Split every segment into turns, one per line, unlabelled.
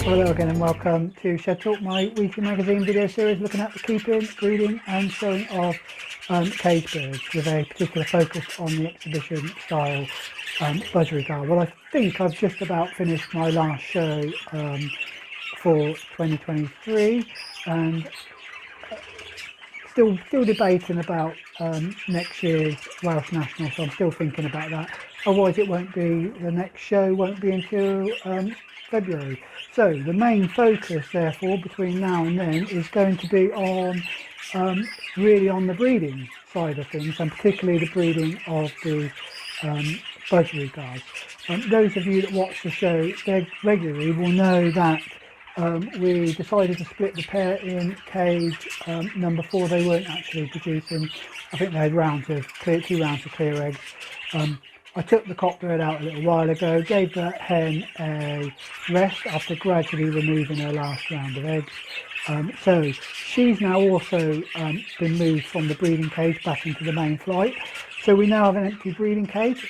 Hello again and welcome to Shed Talk, my weekly magazine video series looking at the keeping, breeding and showing of cage birds with a particular focus on the exhibition style budgerigar. Well, I think I've just about finished my last show for 2023 and still debating about next year's Welsh National, so I'm still thinking about that. Otherwise the next show won't be until February. So the main focus therefore between now and then is going to be on really on the breeding side of things, and particularly the breeding of the budgerigars. Those of you that watch the show regularly will know that we decided to split the pair in cage number 4. They weren't actually producing. I think they had 2 rounds of clear eggs. I took the cock bird out a little while ago, gave that hen a rest after gradually removing her last round of eggs. So she's now also been moved from the breeding cage back into the main flight. So we now have an empty breeding cage.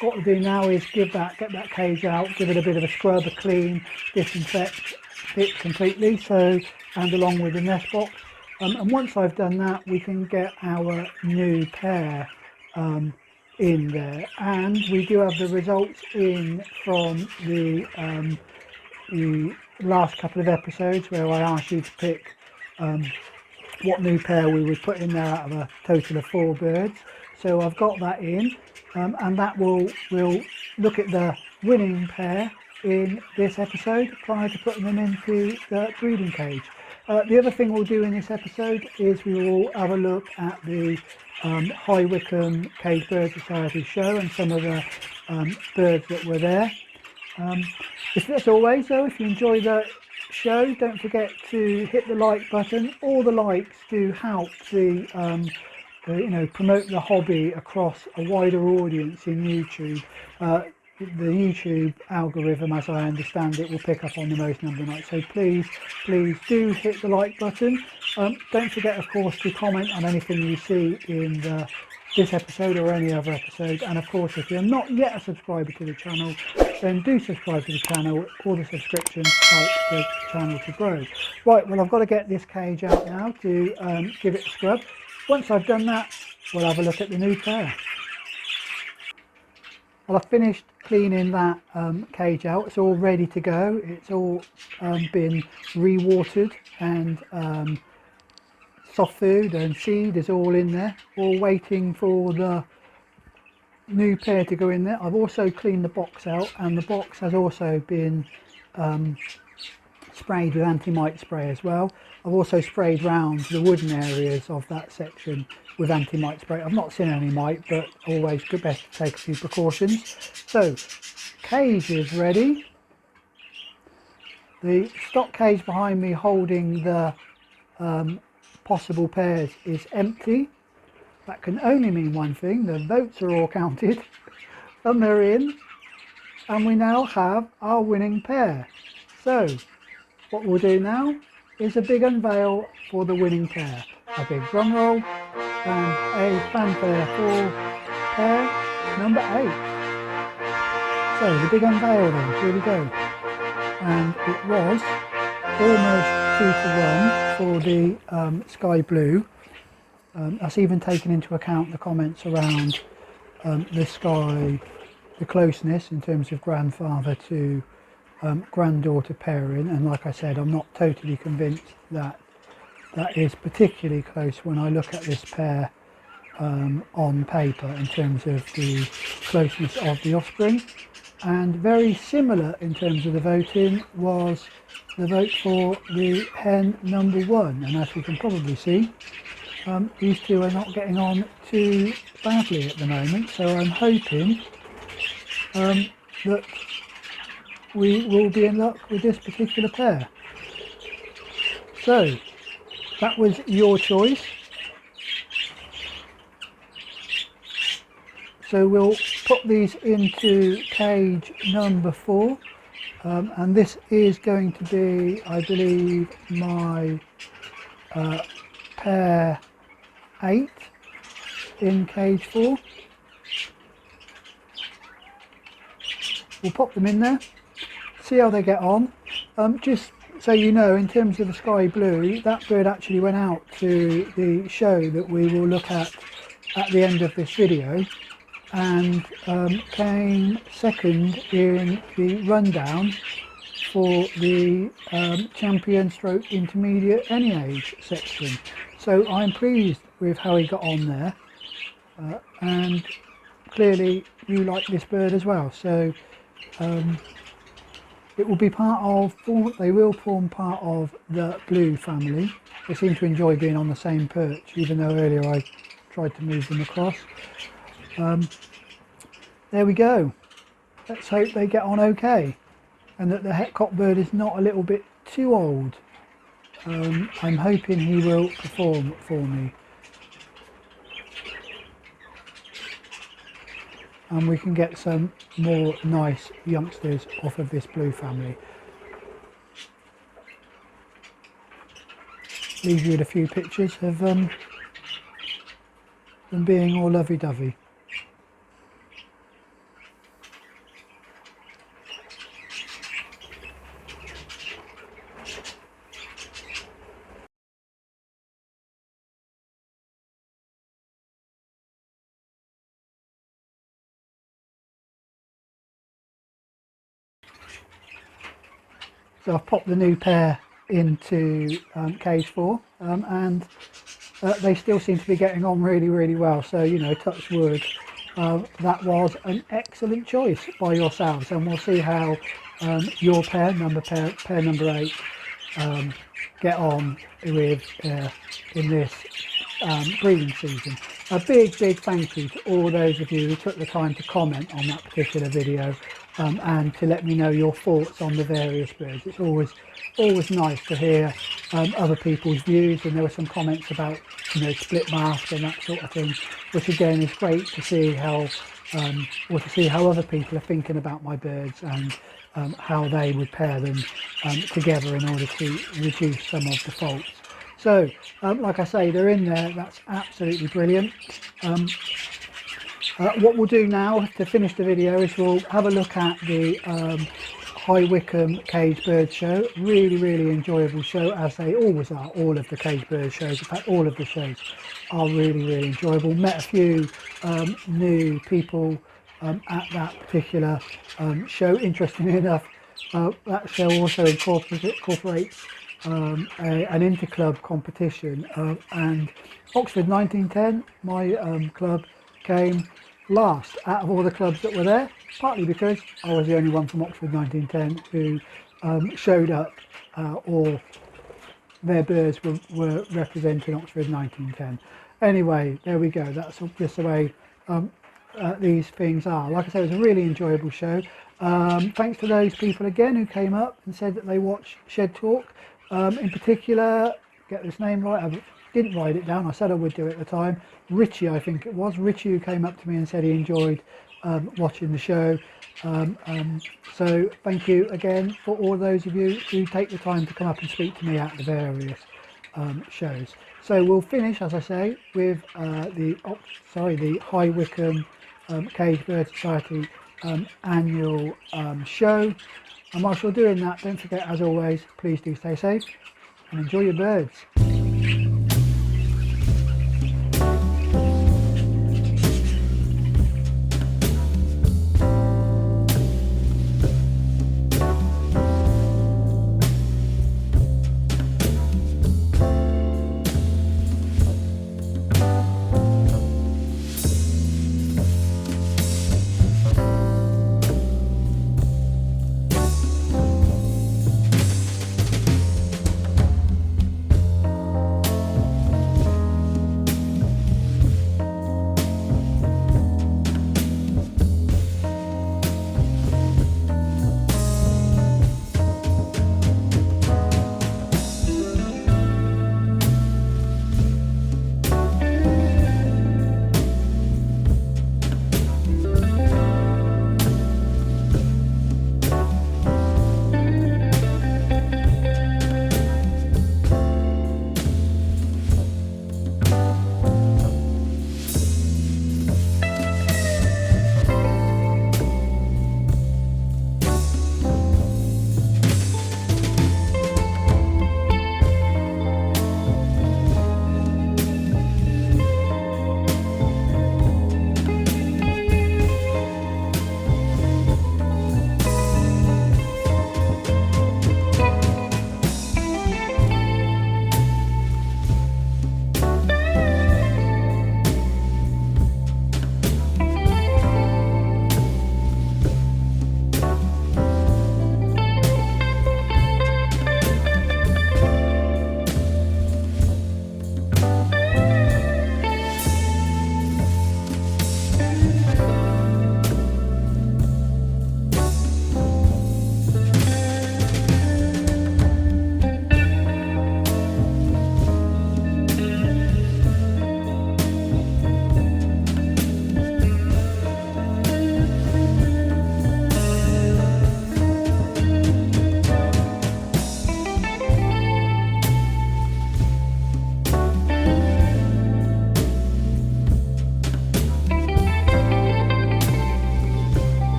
What we'll do now is get that cage out, give it a bit of a scrub, a clean, disinfect it completely, and along with the nest box. And once I've done that, we can get our new pair in there, and we do have the results in from the last couple of episodes where I asked you to pick what new pair we would put in there out of a total of 4 birds. So I've got that in, and that we'll look at the winning pair in this episode prior to putting them into the breeding cage. The other thing we'll do in this episode is we will have a look at the High Wycombe Cage Bird Society show and some of the birds that were there. As always though, if you enjoy the show, don't forget to hit the like button. All the likes do help the promote the hobby across a wider audience in YouTube. The YouTube algorithm, as I understand it, will pick up on the most number of likes. So please do hit the like button. Don't forget, of course, to comment on anything you see in this episode or any other episode. And of course, if you're not yet a subscriber to the channel, then do subscribe to the channel. All the subscriptions help the channel to grow. Right, well, I've got to get this cage out now to give it a scrub. Once I've done that, we'll have a look at the new pair. Well, I've finished cleaning that cage out. It's all ready to go. It's all been re-watered, and soft food and seed is all in there, all waiting for the new pair to go in there. I've also cleaned the box out, and the box has also been sprayed with anti-mite spray as well. I've also sprayed round the wooden areas of that section with anti-mite spray. I've not seen any mite, but always best to take a few precautions. So, cage is ready. The stock cage behind me holding the possible pairs is empty. That can only mean one thing: the votes are all counted and they're in, and we now have our winning pair. So what we'll do now is a big unveil for the winning pair. A big drum roll and a fanfare for pair number 8. So the big unveil then, here we go. And it was almost 2 to 1 for the sky blue. That's even taken into account the comments around the closeness in terms of grandfather to granddaughter pairing, and like I said, I'm not totally convinced that that is particularly close when I look at this pair on paper in terms of the closeness of the offspring. And very similar in terms of the voting was the vote for the hen number 1, and as we can probably see, these two are not getting on too badly at the moment, so I'm hoping that we will be in luck with this particular pair. So that was your choice. So we'll put these into cage number 4, and this is going to be, I believe, my pair 8 in cage 4. We'll pop them in there. see how they get on. Just so you know, in terms of the sky blue, that bird actually went out to the show that we will look at the end of this video, and came second in the rundown for the champion stroke intermediate any age section. So I'm pleased with how he got on there, and clearly you like this bird as well. So it will be part of, they will form part of the blue family. They seem to enjoy being on the same perch, even though earlier I tried to move them across. There we go. Let's hope they get on okay, and that the het cock bird is not a little bit too old. I'm hoping he will perform for me, and we can get some more nice youngsters off of this blue family. Leave you with a few pictures of them being all lovey-dovey. So I've popped the new pair into cage 4, and they still seem to be getting on really well. So, you know, touch wood, that was an excellent choice by yourselves, and we'll see how your pair number 8 get on with in this breeding season. A big thank you to all those of you who took the time to comment on that particular video, and to let me know your thoughts on the various birds. It's always nice to hear other people's views, and there were some comments about, you know, split mask and that sort of thing, which again is great to see how other people are thinking about my birds, and how they would pair them together in order to reduce some of the faults. So like I say, they're in there. That's absolutely brilliant. What we'll do now to finish the video is we'll have a look at the High Wycombe Cage Bird Show. Really enjoyable show, as they always are. All of the cage bird shows, in fact all of the shows, are really enjoyable. Met a few new people at that particular show. Interestingly enough, that show also incorporates an interclub competition, and Oxford 1910, my club, came last out of all the clubs that were there, partly because I was the only one from Oxford 1910 who showed up, or their birds were representing Oxford 1910. Anyway, there we go. That's just the way these things are. Like I said, it was a really enjoyable show. Thanks to those people again who came up and said that they watch Shed Talk. In particular, get this name right, I didn't write it down, I said I would do it at the time. Richie, I think it was, Richie, who came up to me and said he enjoyed watching the show. So thank you again for all those of you who take the time to come up and speak to me at the various shows. So we'll finish, as I say, with the High Wycombe Cage Bird Society annual show. And whilst you're doing that, don't forget, as always, please do stay safe and enjoy your birds.